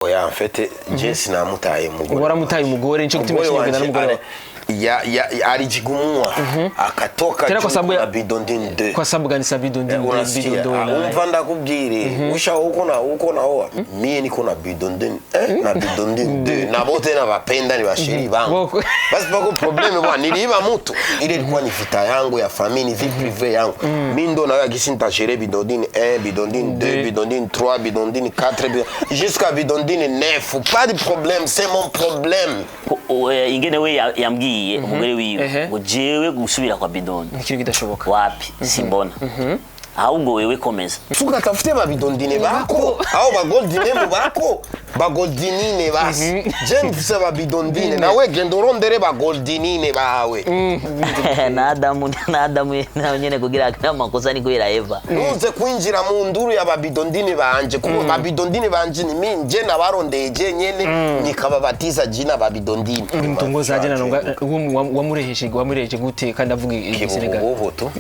Oya mfete Jesse namutaye umugore. Waramutaye umugore nico gutuma kinyegana n'umugore. Alijigumua akatoka kwa bidondini 2 kwa sababu gani bidondini umva ndakubwire usha uko na oa mimi niko na bidondini na bidondini 2 na bote na bapenda ni bashiri bangu basi pako probleme bwana niliiba mtu ile ilikuwa ni vita yangu ya famille vie privée yangu mimi ndo na gisi nitagere bidondini 1 bidondini 2 bidondini 3 bidondini 4 jusqu'à bidondini 9 pas de problème c'est mon problème ingene we yambwiye umugore wiwe ngo jewe gusubira kwa bidondo ikintu kidashoboka wapi simbona ahubwo wewe komeza tukatafute babidondine bako aho bagoldine mu bako bagoldinine basi je mfise babidondine nawe genda urondere bagoldinine bawe na Adamu nyene kugira amakosa ni kwera Eva nuze kwinjira mu nduru ya babidondine banje kuko babidondine banje ni mimi je nabarondeye je nyene nikababatiza jina babidondine mtongoza jana wamureheje gute kandi avuga igisirega kibubutu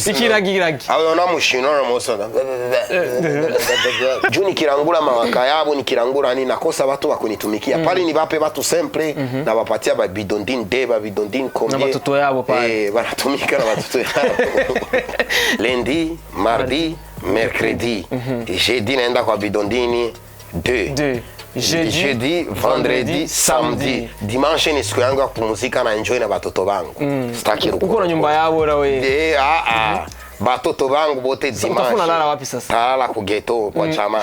ikiragiragi aho na mushino na musona juni kirangura mawaka yabo nikirangura ni nakosa watu wakunitumikia pale ni bape watu sempre na bapatia ba bidondine de ba bidondine combien na watoto yabo pale banatumika na watoto yabo lundi mardi mercredi jeudi naenda kwa bidondini 2 jeudi, vendredi, samedi. Dimanche ni siku yangu ya kupumzika na enjoy na batoto bangu. Sitaki ruko. Uko na nyumba yao wewe. Batoto bangu bote dimanche. Utafuna lala wapi sasa? Lala ku ghetto kwa chama.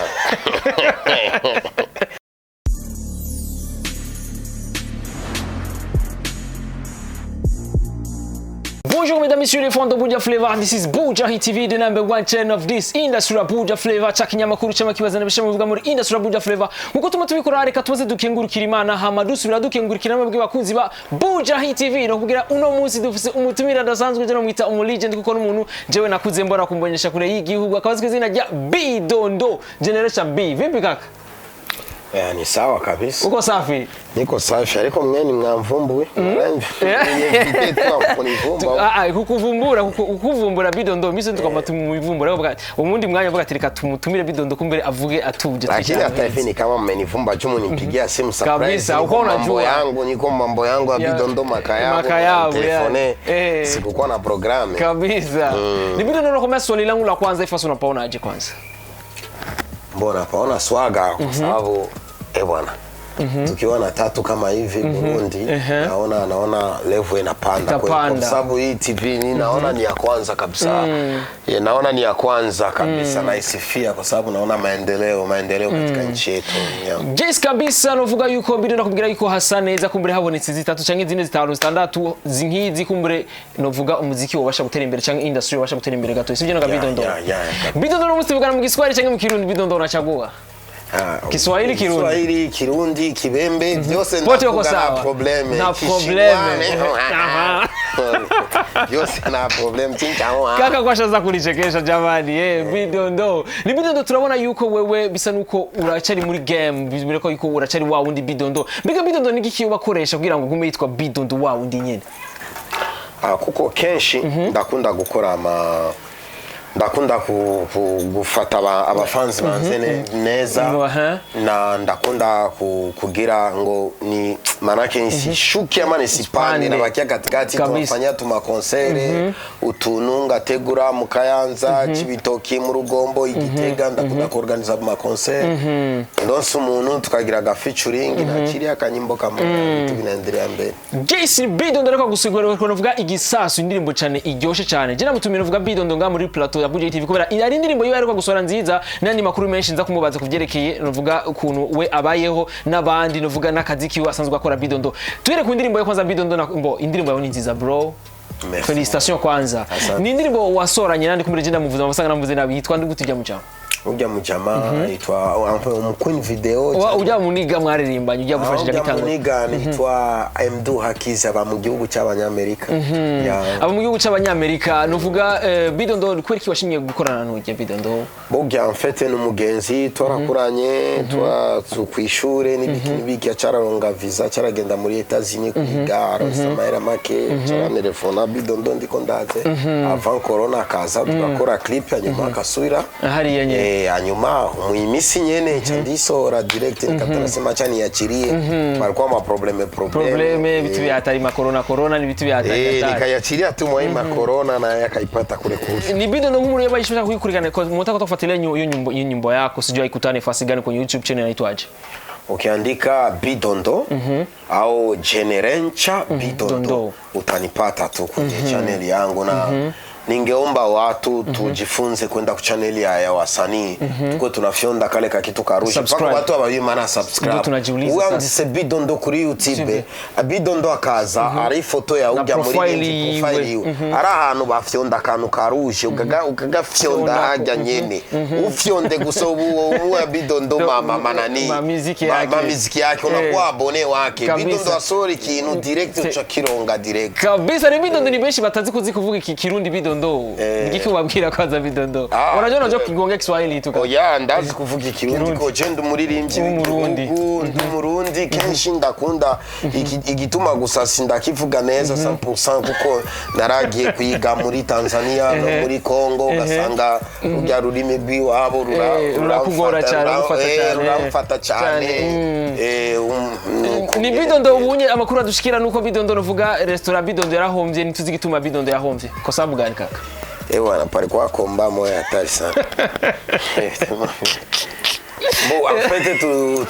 Bonjour mesdames et messieurs les fans de Buja Flavor, this is Buja Hit TV, the number one channel of this industry of Buja Flavor. Chakinyamakuru chama kibazana bishama bivuga muri industry of Buja Flavor. Muko tuma tubikora reka tumaze dukengurukira Imana hama dusubira dukengurukira namwe bakunzi ba Buja Hit TV no kugira uno munsi dufise umutumira dasanzwe je no mwita umulegend kuko n'umuntu jewe nakuze mbora kumbonyesha kure y'igihugu akabazwe izina rya Bidondo Generation B. Vipi kaka? Ni sawa kabisa. Uko safi? Niko safi ariko mwene mwamvumbuwe. Kukuvumbura Bidondo mise tukamata mu ivumbura bavuga umundi mwanya bavuga ati reka tumutumire Bidondo kumbere avuge atuje lakini hata hivi ni kama mmenivumba jumu nipigia simu surprise kabisa uko unajua yangu niko mambo yangu ya Bidondo makayabo telefone sikukuwa na programu kabisa ni Bidondo nakomea swali langu la kwanza ifa unapaona aje kwanza mbona paona swaga kwa sababu bwana tukiwa na tatu kama hivi Burundi naona level inapanda kwa sababu hii TV naona ni ya kwanza kabisa naona ni ya kwanza kabisa na isifia kwa sababu naona maendeleo katika nchi yetu Jess kabisa novuga yuko Bidondo nakubwira yuko hasa neza kumbere habonetse zitatu canke zine zitanu zitandatu zinkizi kumbere novuga umuziki wabasha gutera imbere canke industry wabasha gutera imbere gato sivyo nga Bidondo Bidondo no musibugana mu Giswahili canke mu Kirundi Bidondo unachagua Kiswahili Kirundi Kibembe byose na probleme byose na problem tinchawa kaka kwashaza kulichekesha jamani Bidondo ni Bidondo turabona yuko wewe bisa nuko uracari muri game bizimire ko yuko uracari wa wundi Bidondo mbega Bidondo nigiki ubakoresha kugira ngo gume yitwa Bidondo wa wundi nyene kuko kenshi ndakunda gukora ndakunda gufata abafanzi banze neza na ndakunda kugira ngo ni manake nisishuki ama nisipane na bakia katikati tunafanya tuma concert utununga tegura mu Kayanza Cibitoki mu Rugombo Igitega ndakunda ko organize ama concert ndonse umuntu tukagira ga featuring na kiri akanyimbo kamwe tubinendelea mbere Jesse Bidondo reka gusigura ko navuga igisasu indirimbo cyane iryoshe cyane je namutumira uvuga Bidondo nga muri plateau ya Buja TV kubera ari indirimbo yiwe ariko gusora nziza nandi makuru menshi nza kumubaza kuvyerekeye novuga ukuntu we abayeho nabandi novuga nakazi kiwe asanzwe akora Bidondo tuere ku indirimbo yo kwanza Bidondo mbo indirimbo yawe ni nziza bro Félicitations kwanza ni indirimbo wasoranye nandi kumire jenda muvuza basanga namuvuze nabi yitwa ndi gutujya mu cyama ujya mu jama yitwa umukuni video ujya muniga mwaririmbanye ujya gufashije gitanga muniga yitwa Mdu Hakiza aba mu gihugu cy'abanyamerika aba mu gihugu cy'abanyamerika novuga Bidondo kweriki washimye gukorana n'ujya Bidondo bogya mfete n'umugenzi twarakuranye twakwishure n'ibiki cyararonga visa cyaragenda muri Etats-Unis kwiga Samara make cyaranerefona Bidondo ndiko ndaze avant corona kaza tugakora clip ya nyuma kasubira hari yenye hanyuma mu imisi nyene ndisora direct nikatanasema cyane yachirie balikuwa ma probleme bitu bya hatari ma corona ni bitu bya hatari nikayachiria tu mwa ma corona na yakaipata kule kule. Ni Bidondo nk'umuntu yabashije kuyikurikirana ko mutaka kufuatilia hiyo nyimbo yako sijui ikutane fasi gani kwenye YouTube channel inaitwaje? Ukiandika Bidondo au Generencha Bidondo utanipata tu kwenye channel yangu na ningeomba watu tujifunze kwenda ku channel ya wasanii tuko tunafyonda kale ka kitu karusha mpaka watu abaye mana subscribe uandise Bidondo kuri YouTube Bidondo akaza ari foto ya ujya muri profile ara ahantu bafyonda kanu karusha ukagafyonda hajya nyene ufyonde gusa ubu Bidondo mama manani miziki yake unakuwa abone wake Bidondo asori kintu direct ucakironga direct kabisa. Ni Bidondo ni benshi batazi kuvuga iki Kirundi Bidondo ngiki wabwira kwanza Bidondo unajua kigonga Kiswahili tu oya ndazi kuvuga Kirundi ko genda umuririmbyi w'umurundi kenshi ndakunda igituma gusa sindakivuga neza 100% kuko naragiye kwiga muri Tanzania no muri Kongo ugasanga urya rurimi rw'iwabo rurakugora cyane rurafata cyane. Ni Bidondo ubunye amakuru adushikira nuko Bidondo novuga restaurant Bidondo yarahombye nituzi gituma Bidondo yahombye ko sababu gani kaka? Wana pale kwa komba moyo hatari sana. Bo afete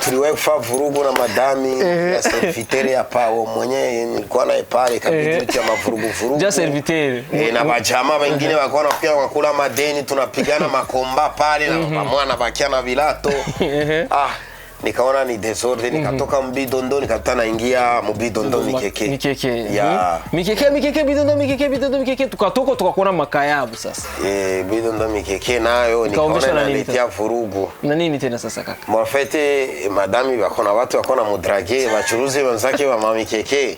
tuliwahi kufa vurugu na madami ya servitere hapa mwenyewe nilikuwa naye pale kabisa ya mavurugu ja servitere na majama wengine wakawa wanakuja wakula madeni tunapigana makomba pale na mwana bakia na vilato nikaona ni desordre nikatoka Bidondo nikatana ingia mu Bidondo mikeke ya mikeke Bidondo tukatoka tukakuona makayabu sasa Bidondo mikeke nayo nikaona inaletea vurugu na nini tena sasa kaka mwafete madami bakona watu bakona mudrage bachuruzi wenzake wa mamikeke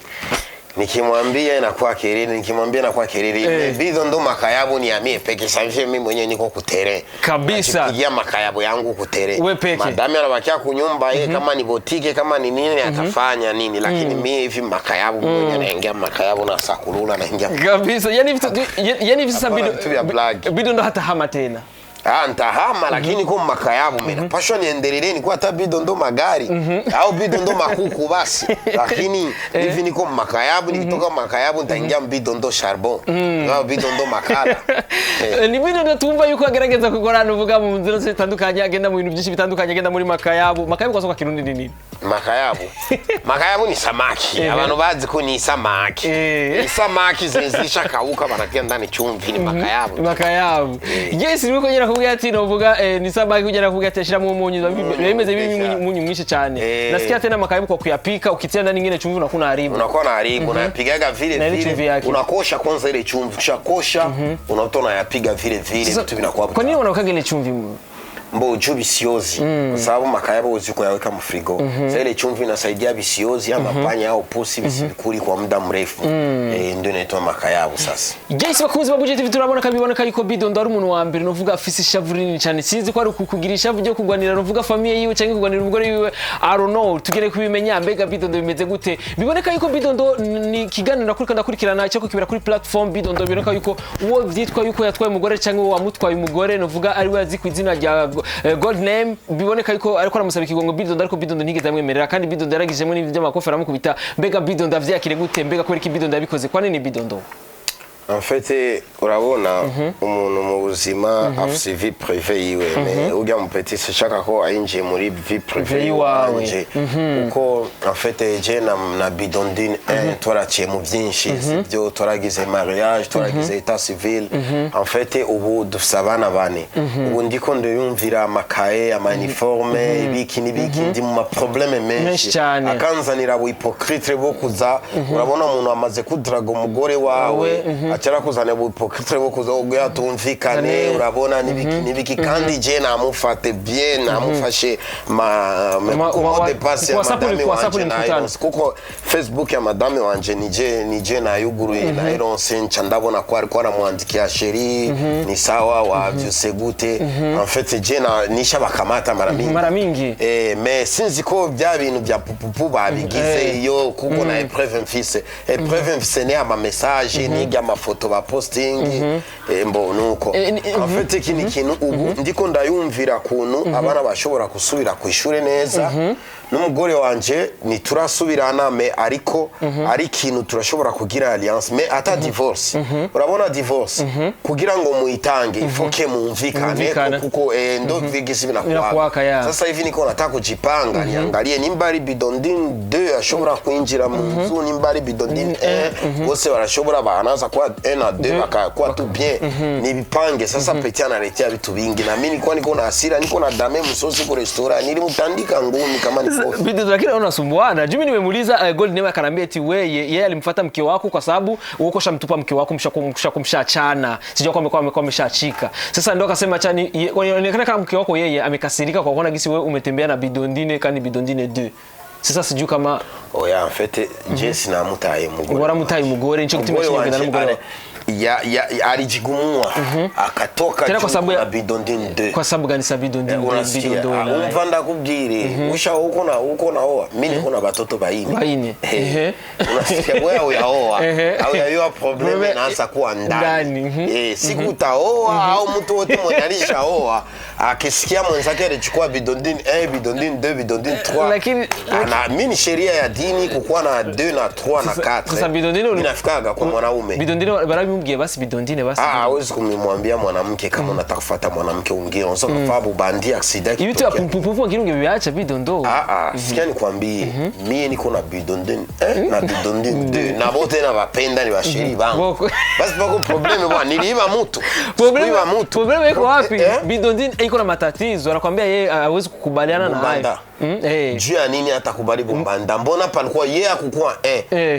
nikimwambia inakuwa kelele nikimwambia inakuwa kelele Bidondo makayabu ni amie peke sasa mimi mwenyewe niko kutere kabisa napigia makayabu yangu kutere madami anabakia kunyumba yeye kama ni botike kama ni nini atafanya nini lakini mimi hivi makayabu mwenyewe naingia makayabu na sakulula naingia kabisa yani sasa Bidondo hata hama tena ntahama lakini kwa makayabu mimi passion niendelee ni kwa hata Bidondo magari au Bidondo makuku basi lakini hivi niko makayabu nikitoka makayabu nitaingia Bidondo charbon au Bidondo makala ni Bidondo tumva yuko agerageza kugorana uvuga mu nzira zitandukanye agenda mu bintu byinshi bitandukanye agenda muri makayabu kwa soka Kirundi ni nini makayabu ni samaki abantu bazi ko ni samaki samaki zizisha kauka banatia ndani chumvi ni makayabu yes niko nyera kuvuga ati novuga ni samaki kugera kuvuga ati ashiramo umunyu bimeze bimunyu mwinshi cyane nasikia tena makayabu kwa kuyapika ukitia ndani nyingine chumvi unakuwa haribu unapigaga vile unakosha kwanza ile chumvi ushakosha unatona yapiga vile vitu vinakuwa kwa nini unaweka ile chumvi mbo juu bisiozi kwa sababu makayabu uziko yaweka mu frigo sasa ile chumvi inasaidia bisiozi ama panya au pusi bisikuri kwa muda mrefu ndio inaitwa makayabu sasa. Guys bakunzi ba Buja TV turabona kabiboneka yuko Bidondo ari umuntu wa mbere novuga afise ishavurini cyane sinzi ko ari kukugirisha byo kugwanira novuga famille yiwe cyangwa kugwanira umugore wiwe I don't know tugere kubimenya mbega Bidondo bimeze gute biboneka yuko Bidondo ni kiganiro ndakurikirana cyo kukibira kuri platform Bidondo biboneka yuko uwo vyitwa yuko yatwaye umugore cyangwa wamutwaye umugore novuga ari we azi kwizina rya God name biboneka yuko ariko aramusaba ikigongo Bidondo ariko Bidondo ntigeze amwemerera kandi Bidondo yaragijemo n'ibyo amakofera amukubita mbega Bidondo avyakire gute mbega ko iki Bidondo yabikoze kwa nini Bidondo en fait urabona umuntu mu buzima afise vie privée yiwe mais ujya mu petit shaka ko ainje muri vie privée wanje uko en fait je na Bidondine twaraciye mu byinshi byo twaragize mariage twaragize état civil en fait ubu dufise abana bane ubu ndiko ndiyumvira amakaye amaniforme ibiki ndi mu problème menshi akanzanira bu hypocrite bo kuza urabona umuntu amaze kudraga umugore wawe achara kuzana bu hypocrite bo kuza ubwo tumvikane urabona nibiki kandi je namufate bien namufashe ma de passe ya madame wanje na kuko Facebook ya madame wanje nije na yuguruye na ironse nchandabona ko ari ko aramwandikia sheri ni sawa wa vyose gute en fait je na nisha bakamata mara mingi mais sinzi ko bya bintu bya pupupu babigize yo kuko na épreuve mfise ne ama message ni gama mafoto ba posting mbo nuko en fait ikindi kintu ubu ndiko ndayumvira kuntu abana bashobora gusubira ku ishure neza n'umugore wanje ni turasubirana me ariko ari kintu turashobora kugira alliance me ata divorce urabona divorce kugira ngo muitange ifoke mumvikane kuko ndo vigisi binakuwaka sasa hivi niko nataka kujipanga niangalie nimba ari Bidondin 2 ashobora kuinjira mu nzu nimba ari Bidondin 1 bose barashobora banaza kwa 1 na 2 bakakuwa tu bien nibipange sasa Petit analetea vitu vingi na mimi niko na hasira niko na dame msosi kwa restaurant nilimtandika ngumi kama Bidondo lakini unasumbuana. Jumi nimemuuliza Gold Name akanambia eti yeye alimfuata mke wako kwa sababu uko shamtupa mke wako mshachana. Sijua kwa amekuwa ameshachika. Sasa ndio akasema chani inaonekana kama mke wako yeye amekasirika kwa kuona gisi wewe umetembea na Bidondine kani Bidondine 2. Sasa sijui kama oya en fait Jesse na mutaye mugore. Wara mutaye mugore nico kitimeshinga na mugore. Alijigumua akatoka tena kwa sababu ya Bidondin 2 kwa sababu gani sa Bidondin 2 umva ndakubwire usha uko na oa mimi niko na batoto baine unasikia wewe yaoa au yayo probleme inaanza kuwa ndani siku utaoa au mtu wote mwenye alishaoa akisikia mwenzake alichukua Bidondin 1 Bidondin 2 Bidondin 3 lakini na mimi sheria ya dini kukuwa na 2 na 3 na 4 sasa Bidondin inafikaga kwa mwanaume Bidondin mumgie basi Bidondine basi hawezi kumwambia mwanamke kama unataka kufuata mwanamke mwingine unaweza kufahamu bandia accident hivi tu pumpupu wengine ungeviacha Bidondo sikia nikwambie mimi niko na Bidondine na Bidondine 2 na wote na wapenda ni washiri bangu basi pako probleme bwana niliiba mtu probleme iko wapi Bidondine iko na matatizo anakuambia yeye hawezi kukubaliana na hayo juu ya nini atakubali Bombanda mbona palikuwa yeye akukua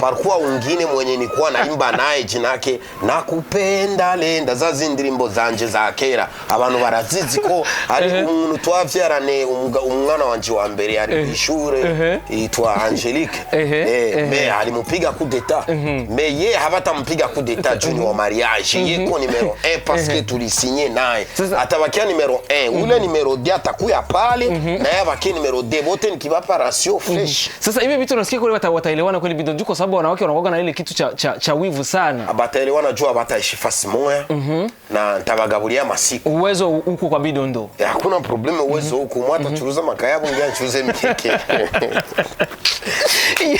palikuwa wengine mwenye nilikuwa naimba naye jina yake nakupenda lenda za zindirimbo zanje za kera abantu barazizi ko ari umuntu twavyarane umwana wanje wa mbere ari ishure itwa Angelique me alimupiga coup d'état me ye habatampiga coup d'état junior mariage ye ko numero 1 parce que tulisigné naye atabakia numero 1 ule numero 2 atakuya pale na yabaki numero 2 bote nikibapa ratio fresh sasa hivi vitu nasikia kule wataelewana kweli Bidondo kwa sababu wanawake wanakuwa na ile kitu cha wivu sana bataelewana jua bataishi fasi moja na ntabagabulia masiku uwezo huko kwa Bidondo hakuna probleme uwezo huko mwata churuza makayabu ngia churuze mikeke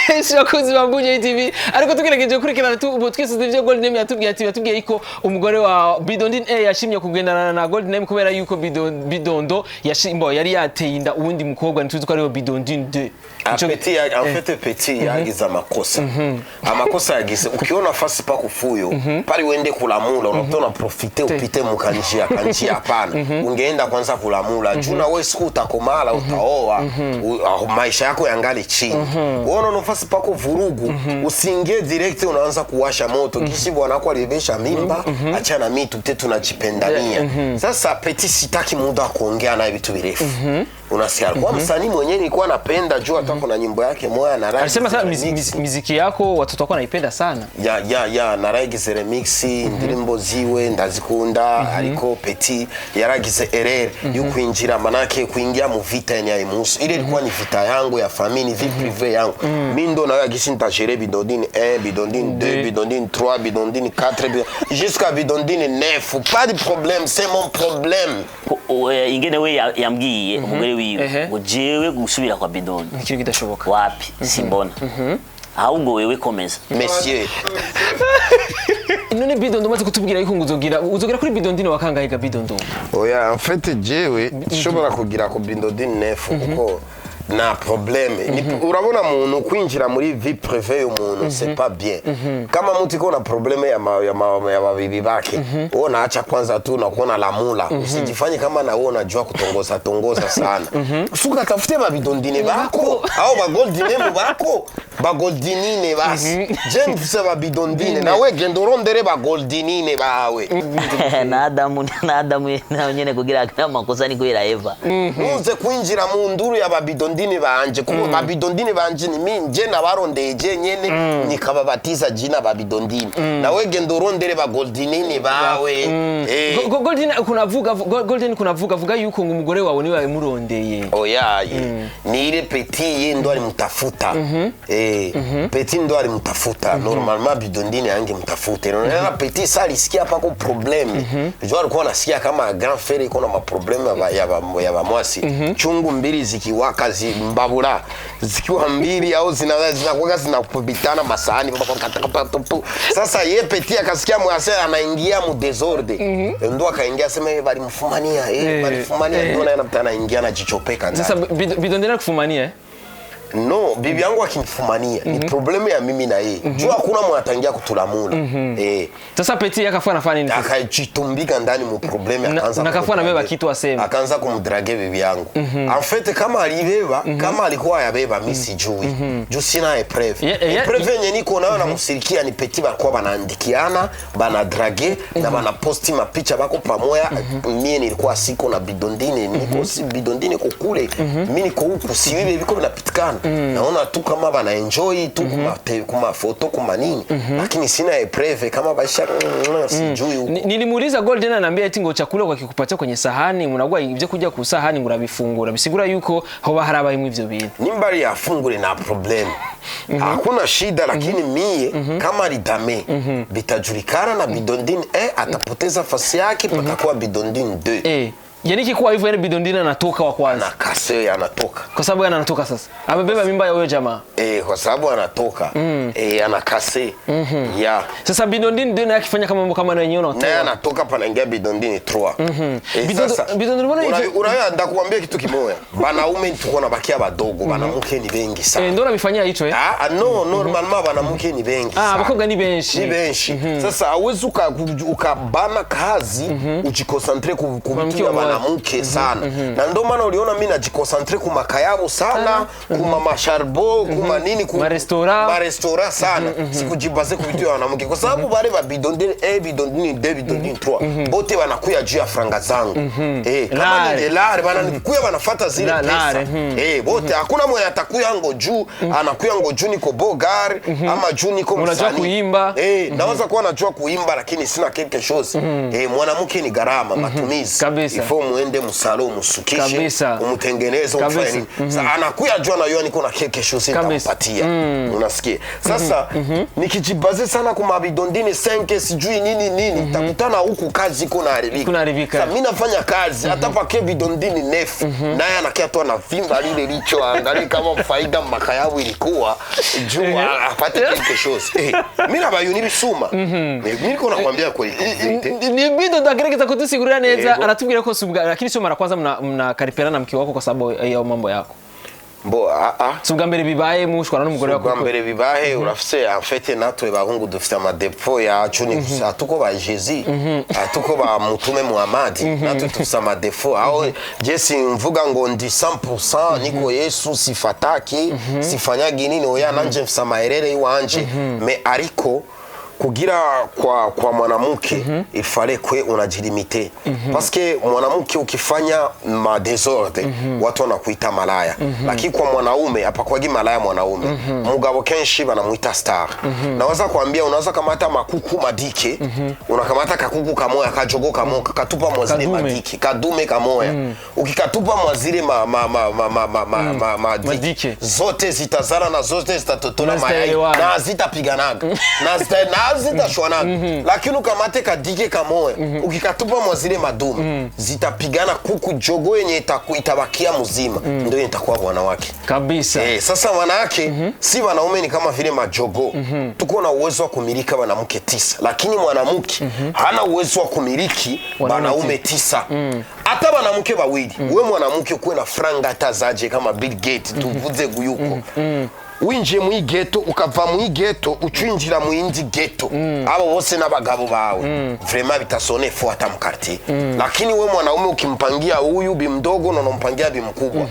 yes yakoze babuja TV ariko tukiregeje kurikirana tu ubutwise divyo Gold Name yatubwiye iko umugore wa Bidondine yashimye kugendana na Gold Name kubera yuko Bidondo yashimbo yari yateye inda uwundi mukobwa ntuzi ko ari Bidondine 2 Petit en fait Petit yagize amakosa amakosa yagize ukiona fasi pa kufuyo pali wende kulamula unatona profiter upite mukanjia kanjia hapana ungeenda kwanza kulamula juna wewe siku utakomala utaoa maisha yako yangali chini uone nafasi pa kuvurugu usiingie direct unaanza kuwasha moto kishi bwana wako alibesha mimba achana mimi tute tunajipendania sasa Petit sitaki muda kuongea na vitu virefu unasikia kwa msanii mwenyewe nilikuwa napenda jua hata kuna nyimbo yake moya na rangi alisema sana muziki yako watoto wako naipenda sana na rangi remix ndirimbo ziwe ndazikunda aliko Petit yaragize erreur yukwinjira manake kuingia mu vita ya imusu ile ilikuwa ni vita yangu ya famille vie privée yangu mimi ndo nayo yagishi nitagere Bidondine 1 Bidondine 2 Bidondine 3 Bidondine 4 jusqu'à Bidondine 9 pas de problème c'est mon problème ingene we yambwiye umugore wiwe ngo jewe gusubira kwa Bidondo ikiri kidashoboka wapi simbona ahubwo wewe komeza monsieur none Bidondo maze kutubwira yuko uzogira kuri Bidondine wakangaye ga Bidondo oya en fait jewe shobora kugira ko Bidondine 9 kuko na problème urabona muntu kwinjira muri vie privée y'umuntu c'est pas bien kama mtu iko na problème ya babibi bake uona acha kwanza tu na kuona lamula usijifanye kama na wewe unajua kutongoza sana usuka tafute Bidondine bako au ba Goldine bako ba Goldinine basi James ba Bidondine na we gendorondere ba Goldinine bawe na Adamu na nyene kugira kama makosa ni kuira Eva uze kuinjira mu nduru ya ba Bidondine banje kuko ba Bidondine banje ni mimi nje nabarondeje nyene nikababatiza jina ba Bidondine na we gendorondere ba Goldinine bawe Goldine kunavuga yuko ngo umugore wawe niwe yamurondeye oya ni ile Petit yendo alimutafuta Petit ndo alimtafuta. Normalement Bidondini angemtafuta. Na Petit ça alisikia pako problème. Jo alikuwa anasikia kama grand frère iko na maproblème ya bamwasi. Chungu mbili zikiwaka mbabura. Zikiwa mbili au zinakuwa zinakupitana masahani. Sasa ye Petit akasikia mwase anaingia mu desordre. Ndo akaingia sema bali mfumania bali mfumania ndo anaingia na jichopeka ndani. Sasa Bidondini kufumania No, bibi yangu akimfumania ni problemu ya mimi na yeye. Jua hakuna mwatangia kutulamula. Sasa Petit akafua nafanya nini? Akajitumbika ndani mu problemu akaanza. Na akafua nabeba kitu aseme. Akaanza kumdrage bibi yangu. En fait kama alibeba, kama alikuwa yabeba mimi sijui. Juu sina epreve. Epreve yenye niko nayo na musirikia ni Petit balikuwa banaandikiana, banadrage na banaposti mapicha bako pamoja. Mimi nilikuwa siko na Bidondini, niko si Bidondini kukule. Mimi niko huku siwibe biko binapitikana. Naona tu kama bana enjoy tu kuma foto kuma nini lakini sina epreve kama basha sijui huko. Nilimuuliza Golden ananiambia eti ngo chakula kwa kikupatia kwenye sahani munagwa ivyo kuja ku sahani ngurabifungura bisigura yuko hoba harabaye ivyo bintu nimbari yafungure na problem. Hakuna shida lakini mie kama lidame bitajulikana na Bidondini atapoteza fasi yake patakuwa Bidondini 2. Yani kikuwa hivyo yani Bidondini anatoka wa kwanza. Na kase anatoka. Kwa sababu yana anatoka sasa. Amebeba mimba ya huyo jamaa. Kwa sababu anatoka. Ana kase. Sasa Bidondini ndio akifanya kama mambo kama na wenyewe unatoka. Na anatoka panaingia Bidondini 3. Sasa Bidondini mbona hivi? Unaya ndakuambia kitu kimoja. Banaume tuko na bakia badogo, banamuke ni bengi sana. Ndio anabifanyia hicho no, normalement banamuke ni bengi sana. Bakobwa ni benshi. Ni benshi. Sasa hauwezi ukabana kazi ujikonsantre kuvitia banamuke sana. Na ndio maana uliona mimi najikonsantre kuma kayabo sana, kuma masharbo, kuma nini, kuma restaurant sana. Sikujibaze kuvitia banamuke kwa sababu bale ba Bidondini Bidondini 2 Bidondini 3 bote wanakuya juu ya franga zangu. Kama ni lare bananikuya banafuata zile pesa. Bote hakuna mwenye atakuya ngo juu, anakuya ngo juu niko bogar ama juu niko msanii. Unajua kuimba. Naweza kuwa najua kuimba lakini sina quelque chose. Mwanamke ni gharama, matumizi. Ifo muende musalo musukishe, umutengeneze ufanye nini. Sasa anakuya juu anajua niko na quelque chose nitampatia. Unasikia? Sasa nikijibaze sana kwa Bidondini 5 sijui nini takutana huku kazi iko na haribika. Sasa mimi nafanya kazi hata pake Bidondini 9 naye anakia tu na vimba lile licho angalia kama faida makayabu ilikuwa juu apate quelque chose. Mimi na bayuni bisuma. Mimi niko nakwambia kweli. Ni bido ndagerageza kutusigurira neza aratubwira ko subwa lakini sio mara kwanza mnakaripiana na mke wako kwa sababu ya mambo yako. Subwa mbere bibaye mushwana n'umugore wako. Subwa mbere bibaye urafise en fait natwe bahungu dufite amadepo ya cuni atuko ba Jésus atuko ba mutume Muhammad natwe dufite amadepo aho Jesi mvuga ngo ndi 100% niko Yesu sifataki sifanyagi nini oya nanje mfisa maherere iwanje me ariko kugira kwa mwanamke ifale kwe unajilimite parce que mwanamke ukifanya ma désordre watu wanakuita malaya lakini kwa mwanaume hapa kwa malaya mwanaume mugabo kenshi banamuita star naweza kuambia unaweza kamata makuku madike unakamata kakuku kamoya kajogo kamoya katupa mwazile madike kadume kamoya ukikatupa mwazile madike zote zitazara na zote zitatotola mayai na zitapiganaga na zitashwanaga lakini ukamate kadike kamoya ukikatupa mwazile madume zitapigana kuku jogo yenye itabakia mzima ndio itakuwa bwana wake kabisa. Sasa wanawake si wanaume ni kama vile majogo tuko na uwezo wa kumiliki wanamke 9 lakini mwanamke hana uwezo wa kumiliki wanaume 9 hata wanamke bawili. Wewe mwanamke kuwe na franga hata zaje kama Bill Gates tuvuze guyuko winje mu ghetto ukava mu ghetto ucinjira mu yindi ghetto abo bose n'abagabo bawe vraiment bitasone fo hata mu quartier lakini we mwanaume ukimpangia huyu bi mdogo na unampangia bi mkubwa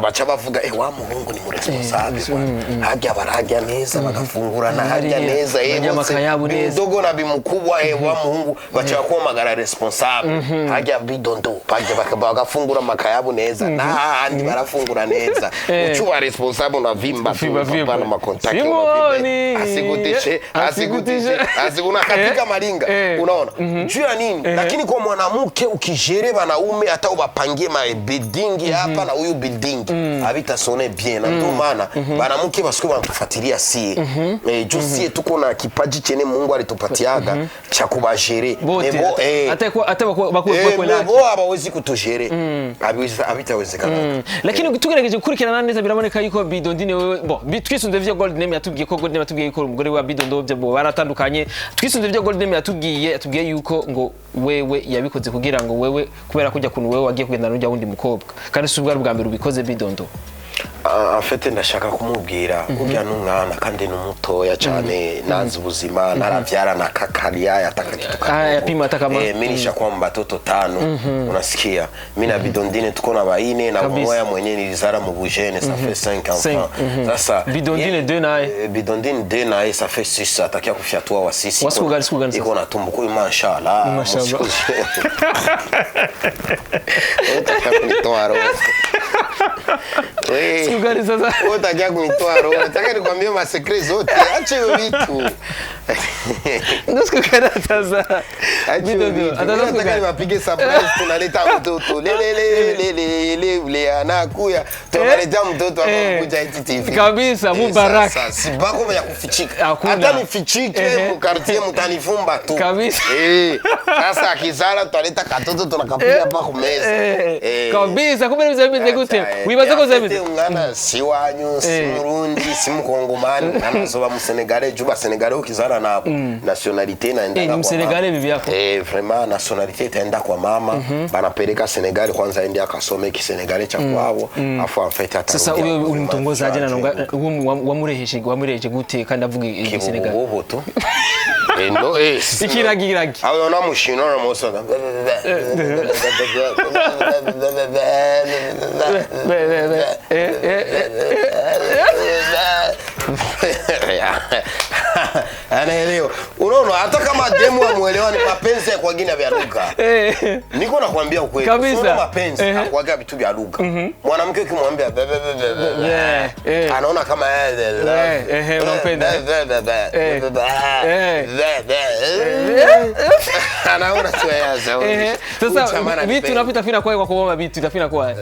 bacha bavuga wa muhungu ni responsable haja baraga neza bagafungura na haja neza bi mdogo na bi mkubwa wa muhungu bacha kwa magara responsable haja bidondo bagafungura makayabu neza nandi barafungura neza ucuba responsable na vimba bana makontakti asiguteshe asiguna katika maringa unaona juu ya nini lakini kwa mwanamke ukijere wanaume hata ubapangie ma building hapa na huyu building habita sone bien na ndio maana wanamke basiko banatufuatilia sie juu sie tuko na kipaji chene Mungu alitupatiaga cha kubajere hata bakwe abawezi kutujere abitawezekana lakini tugerageje gukurikirana neza biraboneka yuko Bidondine wewe twisunze vyo Gold Name yatubwiye ko Gold Name yatubwiye yuko umugore wa Bidondo byo baratandukanye twisunze vyo Gold Name yatubwiye yuko ngo wewe yabikoze kugira ngo wewe kubera kujya kuntu wewe wagiye kugendana n'ujya wundi mukobwa kandi subwa bwa mbere ubikoze Bidondo afete ndashaka kumubwira urya n'umwana kandi n'umutoya cyane nazi ubuzima naravyara na kakaria yapima atakama mimi nishakuwa mbatoto 5 unasikia mimi na Bidondine tuko na baine na mmoja mwenyewe nilizara mu bujene ça fait 5 enfants sasa Bidondine 2 naye Bidondine 2 naye ça fait 6 atakia kufyatua wa 6 iko na tumbo kwa mashallah utakunitoa roho Sugari sasa. Utakia kunitoa roho. Nataka nikwambie ma secret zote. Acha hiyo vitu. Ndio sasa. Bidondo. Nataka niwapige surprise tunaleta mtoto. Le anakuya. Tunaleta mtoto hapa kuja ITV. Kabisa Mubarak. Sasa bako ya kufichika. Hata nifichike mu quartier mutanifumba tu. Kabisa. Sasa akizala tutaleta katoto tunakapiga hapa kwa meza. Kabisa kumbe mzee gute. Wibaza ko zemeze. Umwana si wanyu si Murundi si Mkongomani anazoba mu Senegal juba Senegal ukizana na nationalité naenda kwa mu Senegal bibi yako vraiment nationalité itaenda kwa mama banapeleka Senegal kwanza aende akasome ki Senegal cha kwao afu afeta hata sasa huyo ulimtongoza aje na wamureheje gute kandi avuga i Senegal kibobo tu ikiragi aho na mushino na mosoda anaelewa unaona hata kama demu amuelewa ni mapenzi kwa gina vya lugha niko nakwambia ukweli kabisa mapenzi kwa vitu vya lugha mwanamke ukimwambia anaona kama unampenda anaona tu yeye sasa vitu unapita fina kwa kuomba vitu itafina kwa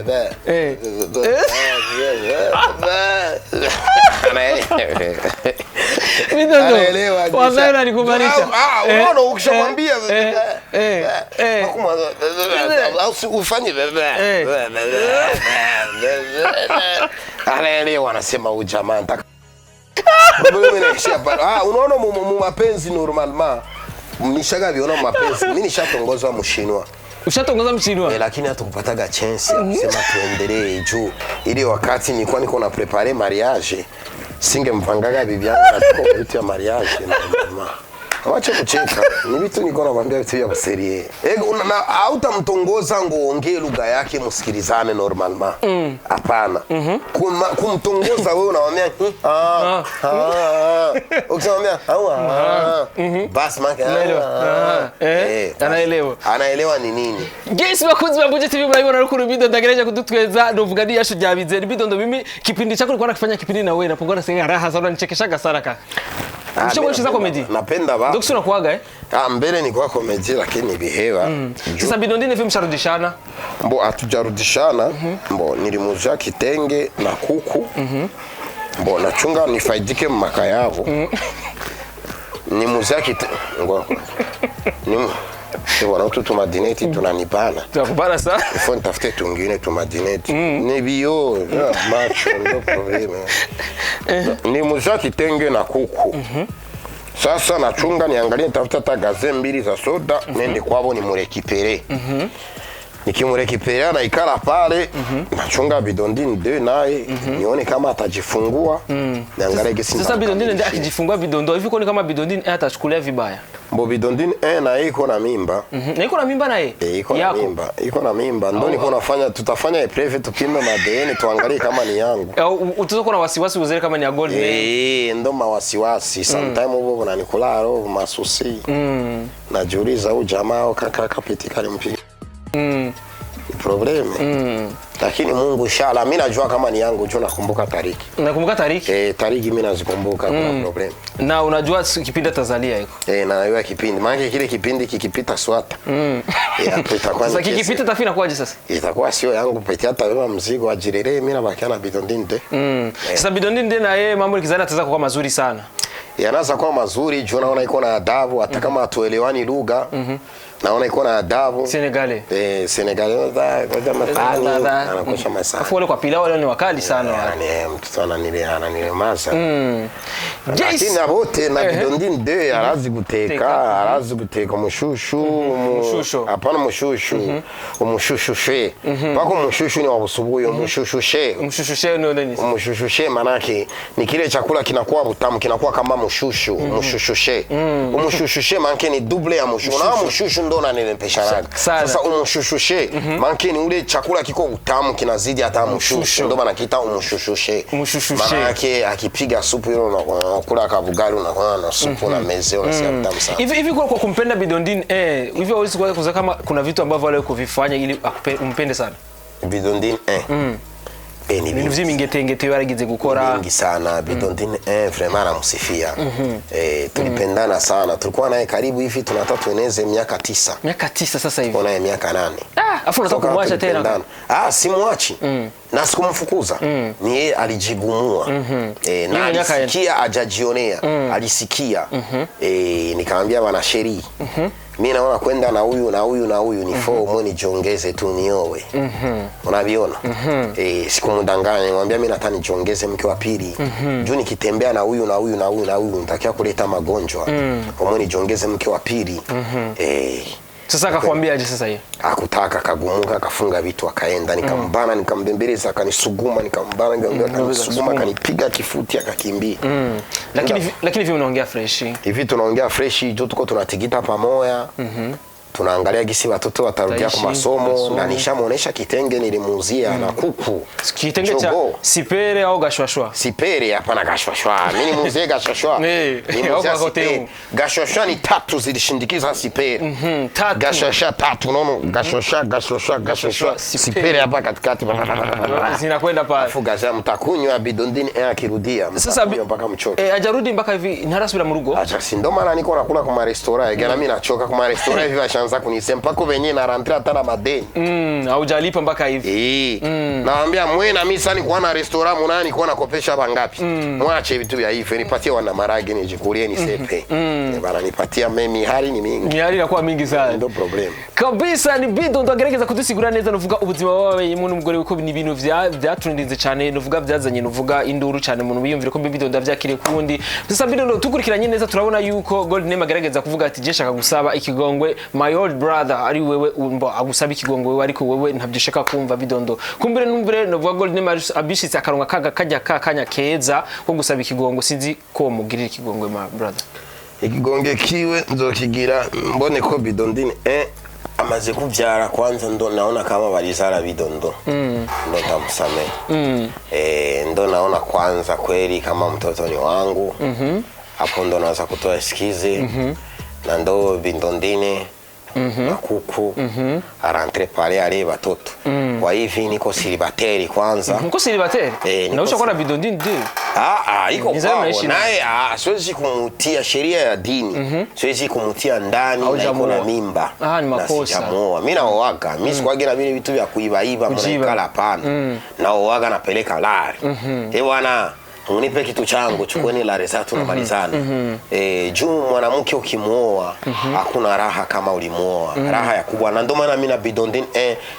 anaelewa kwanza nikumanisha unaona ukishamwambia au ufanye anaelewa anasema huyu jamaa nataka unaona mu mapenzi normalement nishaga viona mapenzi mimi nishatongozwa mushinwa ushatongoza mshinwa lakini hatukupataga chance ya kusema tuendelee juu ile wakati nilikuwa niko na prepare mariage singempangaga bibi yangu na vitu ya mariage mama wacha kucheka ni vitu niko naambia vitu vya serie na hautamtongoza ngo ongee lugha yake msikilizane normalement hapana kumtongoza wewe unamwambia ukishamwambia basi anaelewa ni nini Guys bakunzi ba Buja TV murabibona rukuru Bidondo ndagerageje kudutweza ndovuga ni yasho byabize Bidondo mimi kipindi chako nilikuwa nakifanya kipindi na wewe napongona senga raha sana nichekeshaga sana kaka Mshobonisha comedy napenda ba Dokso nakuaga mbele ni kwa comedy lakini bihewa sasa Bidondine film sharudishana mbo atujarudishana mbo nilimuzia kitenge na kuku mbo nachunga nifaidike mmaka yavo ni muzia kitenge ni Sio na tutu madineti tunanipana. Tunakubana sana. Ifo nitafute tungine tu madineti. Ni bio, macho ndio problema. Ni muzia kitenge na kuku. Sasa nachunga niangalie nitafuta hata gaze 2 za soda nende kwabo ni murekipere. Nikimurekipere na ikala pale nachunga Bidondine 2 naye nione kama atajifungua niangalie gesi. Sasa Bidondine ndiye akijifungua Bidondo hivi kwa kama Bidondine atachukulia vibaya. Mbo Bidondine na iko na mimba. Na iko na mimba naye? Iko na mimba. Iko na mimba. Ndio niko nafanya tutafanya epreve tupime madeni tuangalie kama ni yangu. Utazokuwa na wasiwasi uzere kama ni ya Gold. Ndo mawasiwasi. Sometimes ubo unanikula roho masusi. Najiuliza huyu jamaa kaka kapitika alimpiga. probleme. Lakini Mungu inshallah mimi najua kama ni yangu juu nakumbuka tariki. Unakumbuka tariki? Tariki mimi nazikumbuka kuna problem. Na unajua kipindi tazalia iko. Na najua kipindi. Maana kile kipindi kikipita swata. Hapo itakuwa sasa kikipita tafina kwaje sasa? Itakuwa sio yangu pete hata wewe mzigo ajirere mimi nabakia na bidondinde. Sasa bidondinde na yeye mambo likizana ataza kuwa mazuri sana. Yanaanza kuwa mazuri juu naona iko na adabu hata kama hatuelewani lugha. Naona iko na adabu. Senegalais. Senegalais kwa matani anakosha masaa. Afu wale kwa pilau wale ni wakali sana wale. Mtoto ananilemaza. Lakini wote na bidondini de arazi guteka mushushu. Hapana mushushu. Umushushu she. Pako mushushu ni wabusubuyo umushushu she. Umushushu she ni nini? Umushushu she manake ni kile chakula kinakuwa butamu kinakuwa kama mushushu. Umushushu she. Umushushu she manake ni double ya mushushu. Na mushushu ndo nanilempeshanaga. Sasa umushushe manake ni ule chakula kiko utamu kinazidi hata mushushu ndo banakiita umushushe. Manake akipiga supu hilo unakula kabugali unakuwa na supu na meze unasikia mtamu sana. Hivi kwa kumpenda bidondini hivi hawezi kuza kama kuna vitu ambavyo wale kuvifanya ili umpende sana. Bidondini ni mzima ingete waragize gukora mingi sana bidondini vraiment namusifia. Tulipendana sana tulikuwa naye karibu hivi tunataka tueneze miaka 9. Miaka 9 sasa hivi. Ona miaka 8. Afu unataka kumwacha tena? Simwachi. Na sikumfukuza. Ni yeye alijigumua. Na alisikia ajajionea. Alisikia. Nikamwambia bana sheri. Mimi naona kwenda na huyu na huyu na huyu ni fomu nijiongeze tu niowe. Unaviona? Sikumdanganya nimwambia mimi nataka nijiongeze mke wa pili. Juu nikitembea na huyu na huyu na huyu na huyu nitakia kuleta magonjwa. Fomu nijiongeze mke wa pili. Sasa akakwambia aje sasa hiyo? Hakutaka kagumuka akafunga vitu akaenda nikambana nikambembeleza akanisuguma nikambana nikambembeleza akanipiga kifuti akakimbia. Lakini hivi unaongea fresh. Hivi tunaongea fresh jo tuko tunatigita pamoja. Tunaangalia gisi watoto watarudia kwa masomo na nishamuonesha kitenge nilimuuzia na kuku. Kitenge cha sipere au gashwashwa? Sipere hapana gashwashwa. Mimi nimuuzie gashwashwa. Gashwashwa ni 3 zilishindikiza sipere. 3. Gashwashwa 3 unaona gashwashwa sipere hapa katikati. Zinakwenda pale. Fuga za mtakunywa bidondini akirudia. Sasa mpaka mchoke. Hajarudi mpaka hivi ntarasubira mu rugo. Acha si ndo maana niko nakula kwa restaurant. Egana mimi nachoka kwa restaurant hivi ashaanza kunisema mpaka venyewe na rentre hata na madeni. Haujalipa mpaka hivi. Naambia mwe na mimi sasa niko na restaurant munani niko nakopesha bangapi. Mwache vitu vya hivi nipatie wana maragi nijikulie nisepe. Bana nipatia mimi hali ni mingi. Ni hali inakuwa mingi sana. Ndio problem. Kabisa ni bido ndagerageza kudusigura neza nuvuga ubuzima wawe mu n'umugore wiko ni ibintu byaturindinze cyane nuvuga byazanye nuvuga induru cyane umuntu biyumvire ko bido ndavyakire kundi. Sasa bido tukurikiranye neza turabona yuko Gold Name agerageza kuvuga ati je shaka gusaba ikigongwe my old brother ari wewe umbo agusaba ikigongwe wewe ariko wewe ntabyo shaka kumva bidondo kumbere numvire nuvuga Gold Name abishitse akaronka kajya kanya keza ko gusaba ikigongwe sinzi ko mugirira ikigongwe my brother. Ikigonge kiwe nzokigira mbone ko bidondini amaze kubyara kwanza ndo naona kama balizara bidondo ndo tamsame ndo naona kwanza kweli kama mtoto ni wangu hapo ndo naanza kutoa sikizi na ndo bidondini na kuku arantre pale ale batoto kwa hivi niko celibateri kwanza niko celibateri na ushakuwa na bidondini ndio iko kwao naye siwezi kumutia sheria ya dini siwezi kumutia ndani na iko na mimba ni makosa mimi naoaga mimi sikwage na vile vitu vya kuibaiba mnaikala hapana naoaga napeleka lari bwana unipe kitu changu chukweni lari zatu na malizana juu mwanamke ukimuoa hakuna raha kama ulimuoa raha ya kubwa na ndio maana mimi na bidondini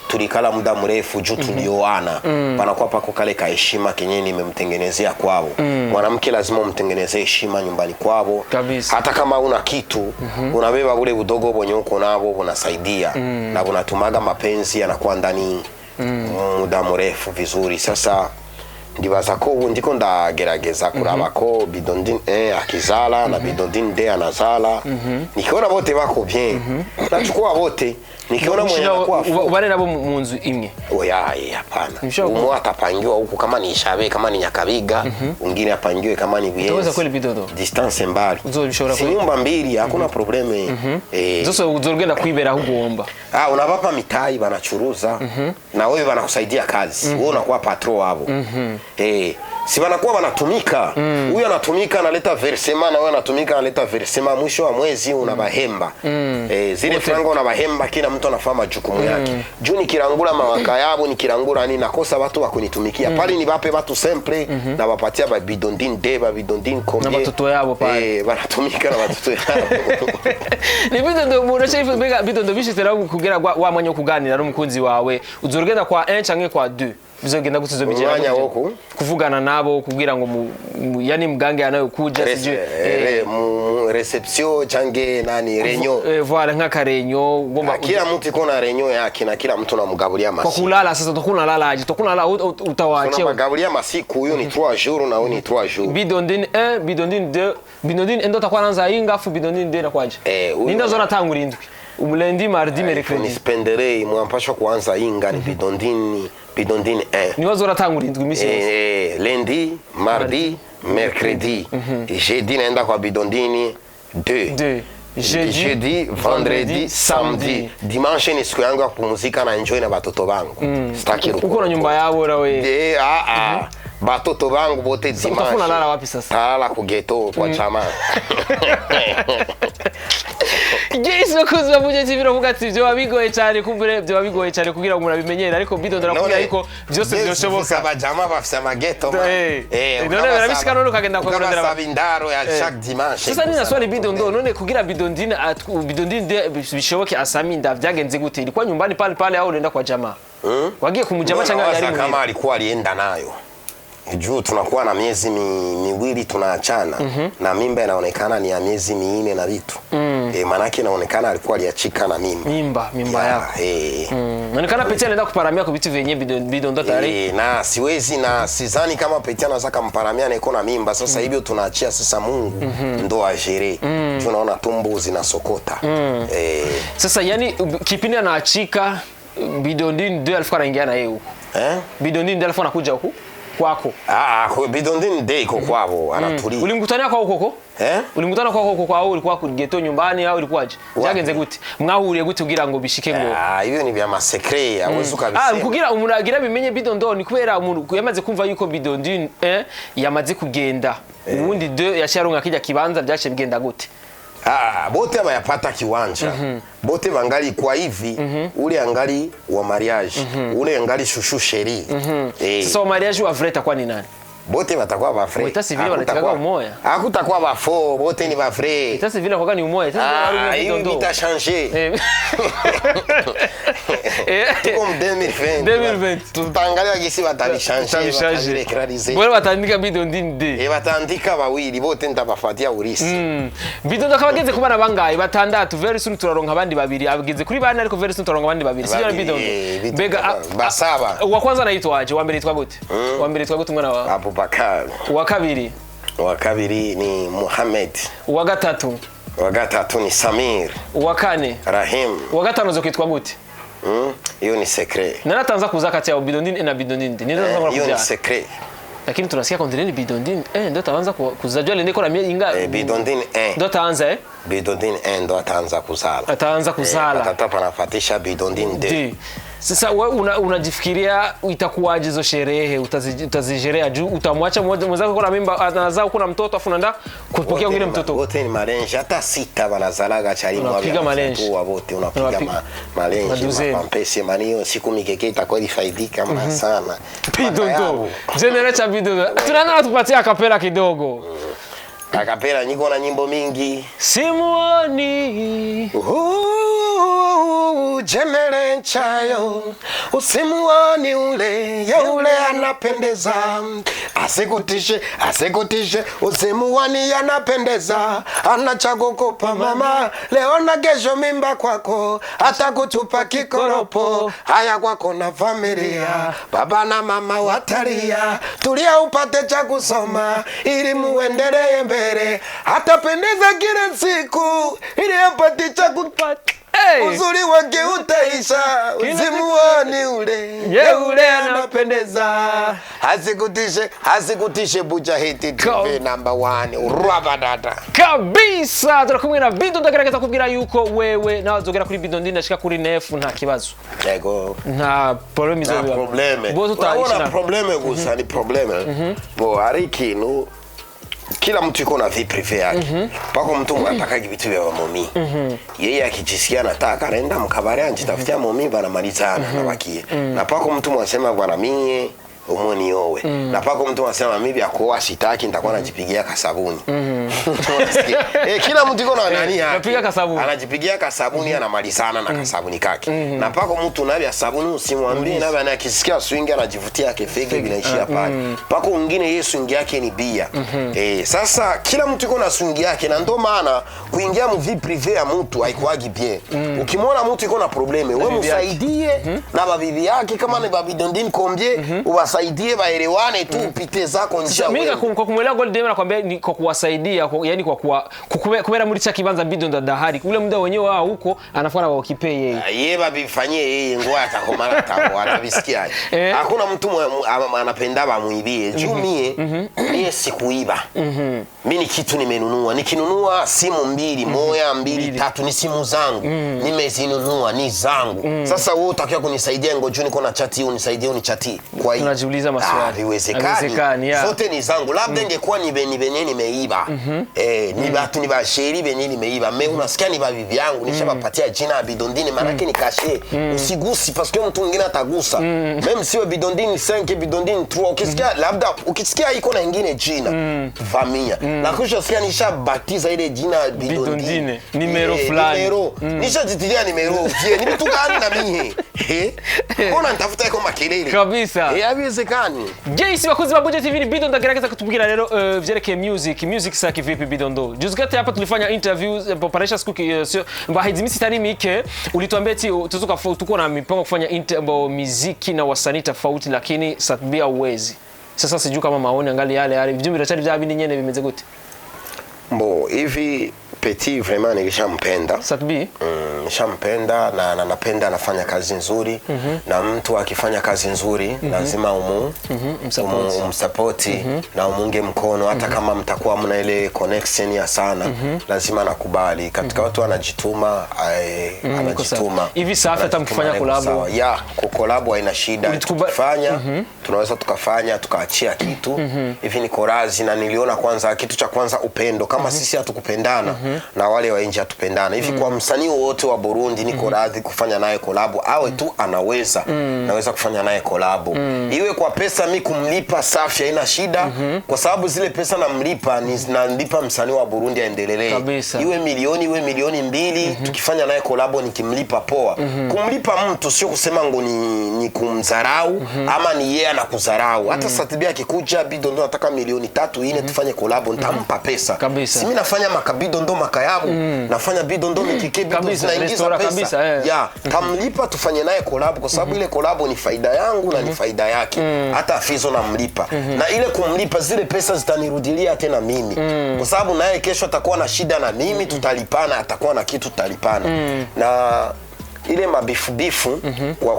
tulikala muda mrefu juu tulioana panakuwa pako kale ka heshima kenyewe nimemtengenezea kwao mwanamke lazima umtengenezee heshima nyumbani kwao hata kama una kitu unabeba ule udogo bonye uko nabo unasaidia na unatumaga mapenzi yanakuwa ndani muda mrefu vizuri sasa ndibaza ko ndiko ndagerageza kuraba ko bidondini akizala na bidondini de anazala nikiona bote bako bien nachukua bote nikiona mwenye anakuwa ubane nabo mu nzu imwe oya hapana umo atapangiwa huko kama ni Ishabe kama ni Nyakabiga wengine apangiwe kama ni Buyenzi Utoza kweli Bidondo distance mbali uzobishobora si nyumba mbili hakuna probleme zose uzorugenda kwibera aho ugomba unabapa mitai banachuruza na wewe banakusaidia kazi wewe unakuwa patron wao si banakuwa banatumika huyu anatumika analeta versement na wewe anatumika analeta versement mwisho wa mwezi unabahemba zile franga unabahemba kila mtu anafahamu majukumu yake juu nikirangura mawaka yabo nikirangura nini nakosa watu wa kunitumikia pale ni bape watu simple na wapatia ba bidondin de ba bidondin combien na watoto yabo pale banatumika na watoto yabo ni Bidondo murashaifu mbega Bidondo bishitera kugira wa mwanya kuganira n'umukunzi wawe uzorugenda kwa 1 canke kwa 2 bizogenda gutuzo bijera mwanya woko kuvugana nabo kugira ngo yani mgange anayo kuja sije reception change nani renyo voilà nka karenyo gomba kila mtu iko na renyo yake na kila mtu anamgabulia masiku kwa kulala sasa tukuna lala aje tukuna lala utawaachia unamgabulia masiku huyo ni 3 jours na huyo ni 3 jours Bidondin 1 Bidondin 2 Bidondin endo takwanza inga afu Bidondin 2 na kwaje ninda zona tangu lindwi umlendi mardi mercredi nispenderei mwampashwa kuanza inga ni Bidondin 1 ni wazo ratangura indwi misi lundi mardi mercredi jeudi naenda kwa Bidondini 2 jeudi vendredi samedi dimanche ni siku yangu ya kupumzika na enjoy na watoto wangu sitaki uko na nyumba yao rawe batoto bangu bote dimanche utafuna lala wapi sasa lala ku ghetto kwa chama Yesu kuzwa Buja TV ravuga ati byo wabigoye cyane kumbure byo wabigoye cyane kugira ngo murabimenyere ariko Bidondo nakubwira ariko byose byoshoboka abajama bafisa mageto none barabishika none ukagenda kwa kurondera abindaro ya chaque dimanche sasa nina swali Bidondo none kugira Bidondine bishoboke asaminda vyagenze gute ilikuwa nyumbani pale au unaenda kwa jamaa wagiye kumujama cyangwa yari kama alikuwa alienda nayo juu tunakuwa na miezi miwili tunaachana na mimba inaonekana ni ya miezi 4 na vitu manake inaonekana alikuwa aliachika na mimba yako inaonekana Peti anaenda kuparamia kwa vitu vyenye Bidondo tayari na siwezi na sidhani kama Peti anaweza kumparamia na iko na mimba sasa hivyo tunaachia sasa Mungu ndo ajere tunaona tumbo zinasokota sasa yani kipindi anaachika Bidondin 2 alikuwa anaingia na yeye huko Bidondin 2 alikuwa anakuja huko kwako kwa Bidondin de iko kwao anatulia ulimkutania kwa huko ulimkutana kwa huko kwao ulikuwa ku ghetto nyumbani au ulikuwaje byagenze gute mwahuriye gute kugira ngo bishike ngo hiyo ni vya masecret awezi ukabisema kugira umuragira bimenye Bidondo ni kubera umuntu yamaze kumva yuko Bidondin yamaze kugenda ubundi 2 yasharonga kijya kibanza byace bigenda gute bote abayapata kiwanja bote bangali kwa hivi ule angali wa mariage ule angali shushu sheri sasa wa mariage wa vrai takuwa ni nani bote batakuwa ba vrai eta civil wanataka umoya hakutakuwa ba faux bote ni ba vrai eta civil kwa ni umoya hiyo ita changer comme 2020 tutangalia gisi batalichange bora batandika Bidondin de batandika bawili bote ndabafatia urisi Bidondo kabageze kubana bangaye batandatu very soon turaronka abandi babiri abageze kuri bane ariko very soon turaronka abandi babiri sio Bidondo bega basaba wa kwanza naitwaje wa mbere yitwa gute wa mbere yitwa gute mwana wa Abubakar wa kabiri ni Muhammad wa gatatu ni Samir wa kane Rahim wa gatano zo kwitwa gute hiyo ni secret nanatanza kuza kati ya Bidondin na Bidondin ndio tunataka hiyo ni secret lakini tunasikia kontreni Bidondin ndio taanza kuzajua lende kwa inga Bidondin ndio taanza Bidondin ndio ataanza kuzala atapa nafatisha Bidondin 2 sasa wewe unajifikiria itakuwaje hizo sherehe utazijerea juu utamwacha mwenzako kuna mimba anazaa kuna mtoto afu unaenda kupokea ngine mtoto wote ni malenje hata 6 wanazalaga chali mwa unapiga malenje wote unapiga malenje mampesi manio siku mikeke itakuwa ifaidika sana Bidondo general cha Bidondo tunaanza tupatia kapela kidogo akapela niko na nyimbo mingi simuoni Jemele chayo usimuoni ule anapendeza asikutishe usimuoni anapendeza anachakukupa mama leo na kesho mimba kwako hata kutupa kikoropo haya kwako na familia baba na mama watalia tulia upate cha kusoma ili muendelee mbele atapendeza kila siku ili apate cha kupata Uzuri wake utaisha, usimuone ule. Ule anapendeza. Hasikutishe Buja Hit TV number 1. Uraba dada. Kabisa. Turakumwe na Bido ndagerageza kubwira yuko wewe nawe zogera kuri Bido ndashika kuri nefu nta kibazo. Yego. Nta problème zo biba. Problème. Bo tutayishina. Una problème gusa ni problème. Bo hariki no kila mtu yuko na vie privée yake. Pako mtu anataka vitu vya mami. Yeye akijisikia anataka anaenda mkabari anjitafutia mami bana malizana na bakie. Na pako mtu mwasema bwana mie umoni yowe. Na pako mtu mwasema mimi vya kuoa sitaki nitakuwa najipigia kasabuni. Kila mtu yuko na nani yake. Anapiga kasabuni. Anajipigia kasabuni anamalizana na kasabuni kake. Na pako mtu navya sabuni usimwambie navya anakisikia swingi anajivutia kefege vinaishia pale. Pako mwingine yeye swingi yake ni bia. Sasa kila mtu yuko na swingi yake na ndio maana kuingia mu vie privée ya mtu haikuagi bien. Ukimwona mtu yuko na probleme wewe msaidie na babibi yake kama ni babi Dondin Combie uwasaidie baelewane tu upite zako njia wewe. Mimi kwa kumwelewa Gold nakwambia ni kwa kuwasaidia yani kwa kubera muri cha kibanza Bido ndadahari ule muda wenyewe wao huko anafanya wao kipe yeye. Yeye babifanyie yeye ngoa atakomana tapo atabisikia. Hakuna mtu anapenda bamuibie. Juu mie sikuiba. Mimi kitu nimenunua. Nikinunua simu mbili, moja, mbili, tatu ni simu zangu. Nimezinunua ni zangu. Sasa wewe utakia kunisaidia ngojo niko na chati unisaidie unichati. Kwa hiyo tunajiuliza maswali. Haiwezekani. Zote ni zangu. Labda ingekuwa ni benye nimeiba. Ni watu ni basheri benye nimeiba. Mimi unasikia ni babibi yangu nishabapatia jina ya Bidondini maana yake ni kashe. Usigusi parce que mtu mwingine atagusa. Même si Bidondini 5 Bidondini 3 ukisikia labda ukisikia iko na nyingine jina famia. Na kisha sikia nishabatiza ile jina Bidondini. Numero fulani. Nishajitilia numero. Je, ni mtu gani na mimi? Ona nitafuta iko makelele. Kabisa. Haiwezekani. Jace bakuzi ba Buja TV ni Bido ndagerageza kutubwira rero vyereke music saki vipi Bido ndo. Juzgate hapa tulifanya interviews preparation siku bahizi misi tani mike ulituambia eti tuko na mipango kufanya muziki na wasanii tofauti lakini Satbia uwezi. Sasa sijui kama maoni angali yale vijumbi rachali vya bindi nyene vimeze gute. Mbo hivi Petit vraiment nilishampenda. Satbi? Nishampenda na napenda anafanya kazi nzuri na mtu akifanya kazi nzuri lazima umsupporti na umunge mkono hata kama mtakuwa mna ile connection ya sana lazima nakubali katika watu anajituma anajituma. Hivi safi hata mkifanya collab. Collab haina shida. Tukifanya tunaweza tukafanya tukaachia kitu. Hivi niko razi na niliona kwanza kitu cha kwanza upendo kama sisi hatukupendana na wale wa nje hatupendana. Hivi kwa msanii wote wa Burundi niko radhi kufanya naye collab awe tu anaweza naweza kufanya naye collab. Iwe kwa pesa mimi kumlipa safi haina shida kwa sababu zile pesa namlipa nalipa msanii wa Burundi aendelelee. Iwe milioni 2 tukifanya naye collab nikimlipa poa. Kumlipa mtu sio kusema ngo ni kumdharau ama ni yeye anakudharau. Hata Satbia akikuja Bido ndo nataka milioni 3 4 tufanye collab nitampa pesa. Si mimi nafanya makabido ndo makayabu nafanya Bido ndo mikikebi tunaingiza pesa. Tamlipa tufanye naye collab kwa sababu ile collab ni faida yangu na ni faida yake. Hata Fizo namlipa na ile kumlipa zile pesa zitanirudilia tena mimi kwa sababu naye kesho atakuwa na shida na mimi tutalipana atakuwa na kitu tutalipana. Na ile mabifu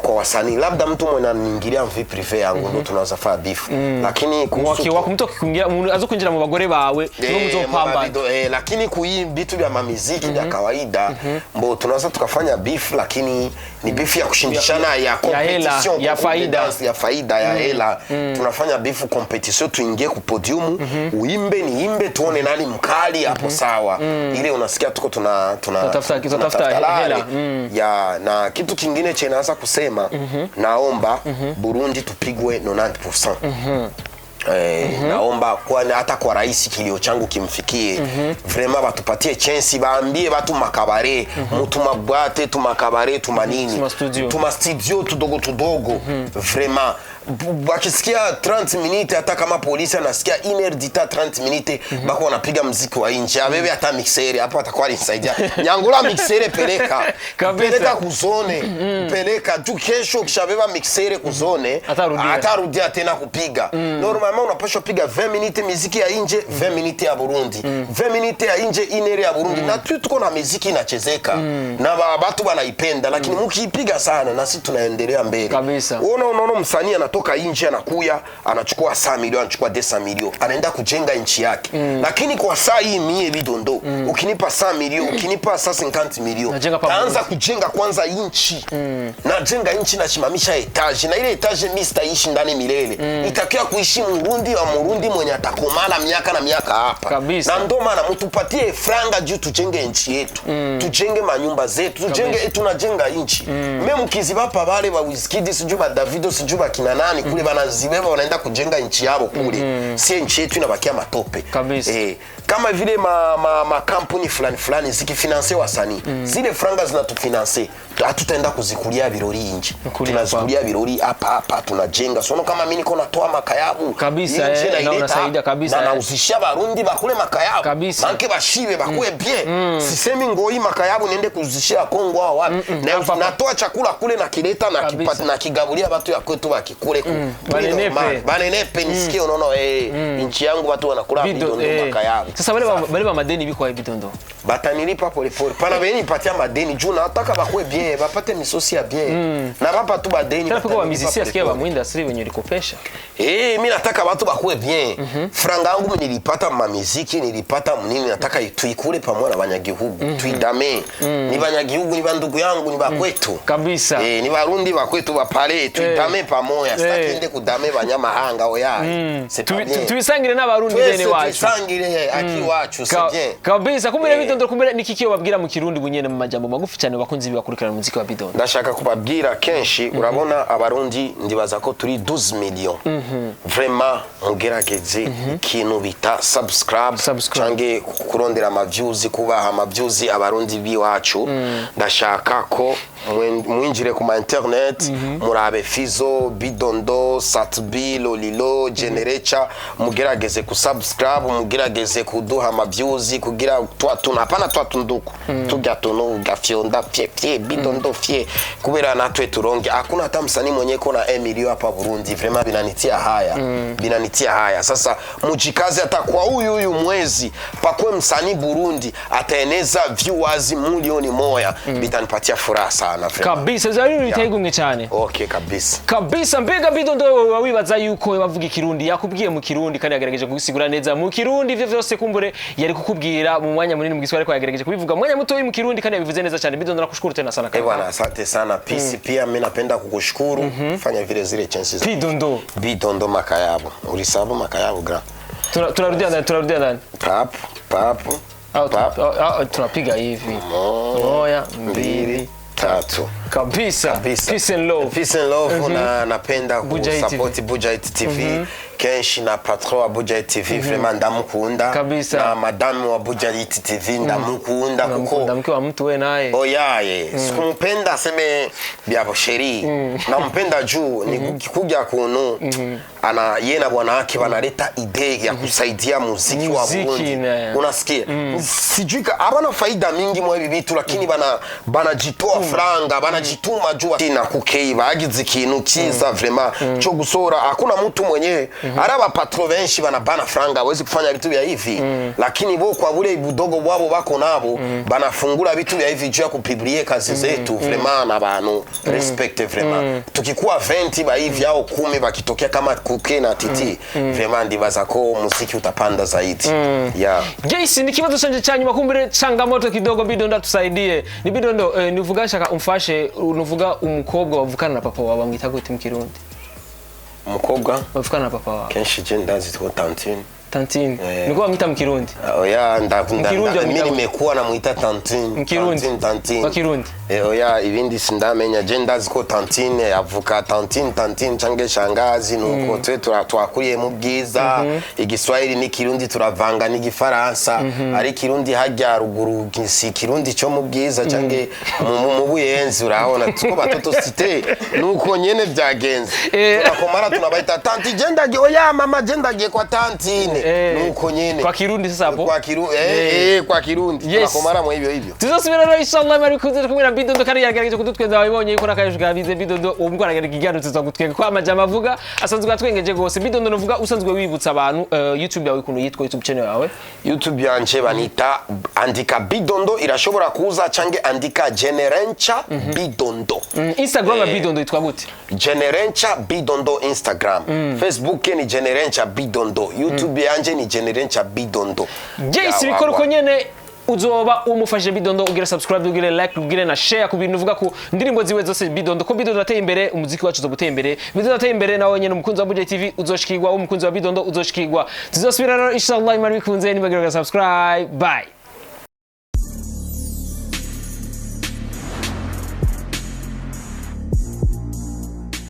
kwa wasanii labda mtu mwenye anaingilia vie privé yangu ndo tunaweza fanya bifu lakini kuhusu mtu akikungia azokunjira mu bagore bawe no muzopamba lakini kui bitu vya mamiziki vya kawaida mbo tunaweza tukafanya bifu lakini ni bifu ya kushindishana ya competition ya faida ya hela. Tunafanya bifu competition tuingie ku podium uimbe niimbe tuone nani mkali hapo sawa. Ile unasikia tuko tunatafuta hela ya na kitu kingine cha naanza kusema naomba Burundi tupigwe 90%. Naomba kwa hata kwa rais kilio changu kimfikie vraiment batupatie chance baambie watu makabare mtu mabwate tu makabare tu manini tu studio tudogo vraiment wakisikia 30 minutes hata kama polisi anasikia 1 heure dita 30 minutes bako wanapiga muziki wa nje abebe hata mixere hapo atakuwa alisaidia nyangula mixere peleka kuzone peleka tu kesho kishabeba mixere kuzone atarudia tena kupiga normalement unapaswa piga 20 minutes muziki ya nje 20 minutes ya Burundi 20 minutes ya nje 1 heure ya Burundi na tuko na muziki inachezeka na watu wanaipenda lakini mkiipiga sana na sisi tunaendelea mbele kabisa. Unaona msanii anatoka nje anakuya anachukua 100 milioni anachukua 200 milioni anaenda kujenga nchi yake lakini kwa saa hii mie Bidondo ukinipa 100 milioni ukinipa 50 milioni naanza kujenga kwanza nchi najenga nchi na simamisha etage na ile etage mimi sitaishi ndani milele itakia kuishi Murundi mwenye atakomala miaka na miaka hapa na ndo maana mtupatie franga juu tujenge nchi yetu tujenge manyumba zetu tujenge tunajenga nchi mimi mkizibapa wale wa Wizkid sijui ba Davido sijui ba kina nani kule banazibeba wanaenda kujenga nchi yao kule si nchi yetu inabakia matope kama vile ma kampuni fulani zikifinanse wasanii zile franga zinatufinanse hatutaenda kuzikulia birori nje tunazikulia birori hapa tunajenga sono kama mimi niko natoa makayabu kabisa na unasaidia kabisa na nauzishia Barundi bakule makayabu manke bashibe bakue bien sisemi ngoi makayabu niende kuzishia Kongo au wapi na natoa chakula kule na kileta na kigabulia watu ya kwetu bakikule banenepe nisikie unaona nchi yangu watu wanakula Bidondo makayabu sasa wale ba madeni biko wa Bidondo batanilipa pole pana beni patia madeni juu na nataka bakue bien bapate misosi ya bien na bapa tu badeni tena kwa musicien asikia ba mwinda siri wenye likopesha mimi nataka watu bakue bien franga yangu nilipata mamiziki nilipata mnini nataka tuikule pamoja na banyagihugu tuidame ni banyagihugu ni bandugu yangu ni bakwetu kabisa ni Barundi bakwetu bapale tuidame pamoja sitaki ende kudame banyama hanga oya tuisangire na Barundi bene wacu tuisangire aki wacu sije kabisa kumbe Bidondo kumbe nikikio babwira mu Kirundi bunyene mu majambo magufi cyane bakunzi bibakurikirana muziki wa Bidondo ndashaka kubabwira kenshi urabona abarundi ndibaza ko turi 12 millions vraiment mugerageze ikintu bita subscribe cange kurondera ama views kubaha ama views abarundi biwacu ndashaka ko mwinjire ku internet murabe Fizo Bidondo Satbi Lolilo Generecha mugerageze ku subscribe mugerageze kuduha ama views kugira tunapana twatunduko tujya tunu gafyonda fye Bidondo fye kubera natwe turonge hakuna hata msanii mwenye ko na Emilio hapa Burundi vraiment binanitia haya sasa mujikaze hata kwa huyu mwezi pakwe msanii Burundi ataeneza viewers milioni moja bitanipatia furaha sana kabisa zari nitayigumye cyane okay kabisa mbega Bidondo wawibaza yuko bavuga ikirundi yakubwiye mu Kirundi kandi yagerageje kugisigura neza mu Kirundi ivyo vyose kumbure yari kukubwira mu mwanya munini mu Giswahili ko yagerageje kubivuga mwanya muto mu Kirundi kandi yabivuze neza cyane Bidondo nakushukuru tena sana bwana asante sana peace pia mimi napenda kukushukuru fanya vile zile chances Bidondo makayabo ulisabu makayabo gra tunarudia ndani pap tunapiga hivi 1 2 3 kabisa peace and love na napenda kusupport Bujahit TV kenshi na patron wa Bujahit TV vraiment ndamukunda na madame wa Bujahit TV ndamukunda kuko ndamke wa mtu we naye sikumpenda seme biabo sheri nampenda juu ni kuja kuno ana yena bwana wake wanaleta idea ya kusaidia muziki wa Burundi unasikia sijui abana faida mingi mwa hivi vitu lakini banajitoa franga banajituma juu tina kukei bagize ikintu kiza vraiment cyo gusora hakuna mtu mwenyewe araba patron benshi bana franga wezi kufanya vitu vya hivi lakini bo kwa bure budogo wabo bako nabo banafungura vitu vya hivi juu ya kupublier kazi zetu vraiment na bano respect vraiment tukikuwa 20 ba hivi au 10 bakitokea kama kuke na titi vraiment ndibaza ko muziki utapanda zaidi Jason ni kibazo chanje chanyu makumbire changamoto kidogo Bidondo tusaidie ni Bidondo nivuga shaka umfashe unuvuga umukobwa wavukana na papa wabamwita gute mu Kirundi umukobwa wavukana na papa wawe kenshi je ndazi two tantine Tantine. Niko bamwita mu Kirundi. Oya mimi nimekuwa namuita Tantine. Tantine. Kwa Kirundi. Oya ibindi sindamenya gender ziko Tantine avuka Tantine cange shangazi nuko twe twakuriye mu bwiza igiswahili ni Kirundi turavanga ni Gifaransa ari Kirundi hajya ruguru si Kirundi cyo mu bwiza cange mu buyenzi urabona tuko batoto cité nuko nyene byagenze tunakomara tunabaita Tanti gender ge oya mama gender ge kwa Tantine nuko nyene kwa Kirundi sasa hapo kwa Kirundi kwa Kirundi tunakomara mu hivyo tuzosubira rero inshallah mari kuze kumira Bidondo kari yagerageje kudutweza wabonye yuko nakayushga bize Bidondo ubwo aragereka igano tuzagutwenga kwa amajama avuga asanzwe atwengeje gose Bidondo novuga usanzwe wibutsa abantu YouTube yawe kuno yitwa YouTube channel yawe YouTube yanje banita andika Bidondo irashobora kuza cange andika Generencha Bidondo Instagram Bidondo itwa gute Generencha Bidondo Instagram Facebook ni Generencha Bidondo YouTube yanje ni Generencha Bidondo Jace bikora ko nyene uzoba umufashe Bidondo ugira subscribe ugira like ugira na share ku bintu uvuga ko ndirimbo ziwe zose Bidondo ko Bidondo ateye imbere umuziki wacu uzobuteye imbere Bidondo ateye imbere nawe nyene umukunzi wa Buja TV uzoshikirwa umukunzi wa Bidondo uzoshikirwa tuzosubira rero inshallah imari bikunze nibagira subscribe bye